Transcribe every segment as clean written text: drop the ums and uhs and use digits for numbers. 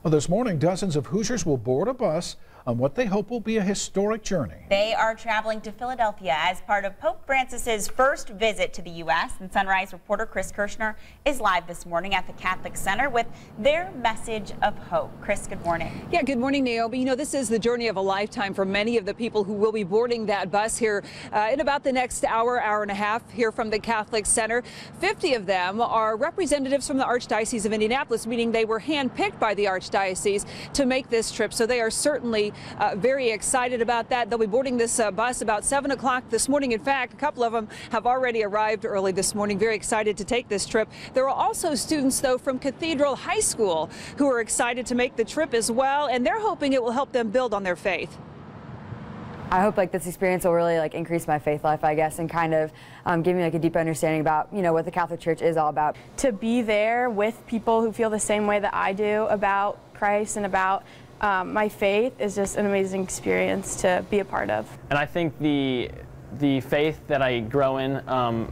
Well, this morning, dozens of Hoosiers will board a bus on what they hope will be a historic journey. They are traveling to Philadelphia as part of Pope Francis's first visit to the U.S. And Sunrise reporter Chris Kirshner is live this morning at the Catholic Center with their message of hope. Chris, good morning. Yeah, good morning, Naomi. You know, this is the journey of a lifetime for many of the people who will be boarding that bus here in about the next hour and a half here from the Catholic Center. 50 of them are representatives from the Archdiocese of Indianapolis, meaning they were handpicked by the Archdiocese to make this trip. So they are certainly very excited about that. They'll be boarding this bus about 7 o'clock this morning. In fact, a couple of them have already arrived early this morning, very excited to take this trip. There are also students, though, from Cathedral High School who are excited to make the trip as well, and they're hoping it will help them build on their faith. I hope this experience will really increase my faith life, I guess, and kind of give me a deeper understanding about, what the Catholic Church is all about. To be there with people who feel the same way that I do about Christ and about my faith is just an amazing experience to be a part of. And I think the faith that I grow in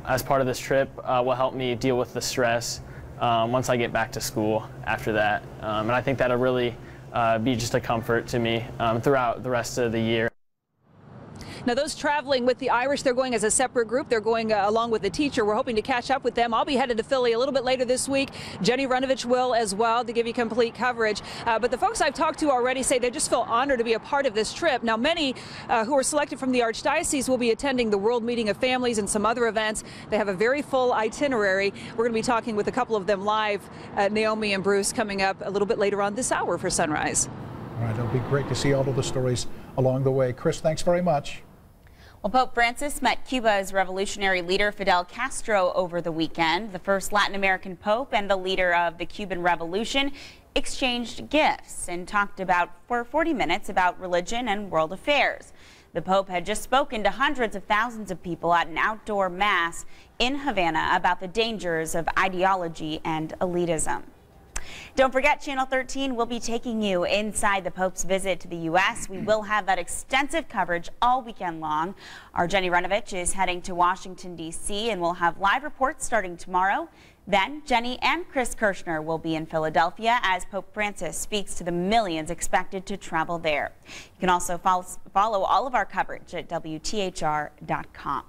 as part of this trip will help me deal with the stress once I get back to school after that. And I think that'll really be just a comfort to me throughout the rest of the year. Now, those traveling with the Irish, they're going as a separate group. They're going along with the teacher. We're hoping to catch up with them. I'll be headed to Philly a little bit later this week. Jenny Runovich will as well to give you complete coverage. But the folks I've talked to already say they just feel honored to be a part of this trip. Now, many who are selected from the Archdiocese will be attending the World Meeting of Families and some other events. They have a very full itinerary. We're going to be talking with a couple of them live, Naomi and Bruce, coming up a little bit later on this hour for Sunrise. All right, it'll be great to see all of the stories along the way. Chris, thanks very much. Well, Pope Francis met Cuba's revolutionary leader Fidel Castro over the weekend. The first Latin American pope and the leader of the Cuban Revolution exchanged gifts and talked for 40 minutes about religion and world affairs. The Pope had just spoken to hundreds of thousands of people at an outdoor mass in Havana about the dangers of ideology and elitism. Don't forget, Channel 13 will be taking you inside the Pope's visit to the U.S. We will have that extensive coverage all weekend long. Our Jenny Runovich is heading to Washington, D.C., and we'll have live reports starting tomorrow. Then Jenny and Chris Kirshner will be in Philadelphia as Pope Francis speaks to the millions expected to travel there. You can also follow all of our coverage at WTHR.com.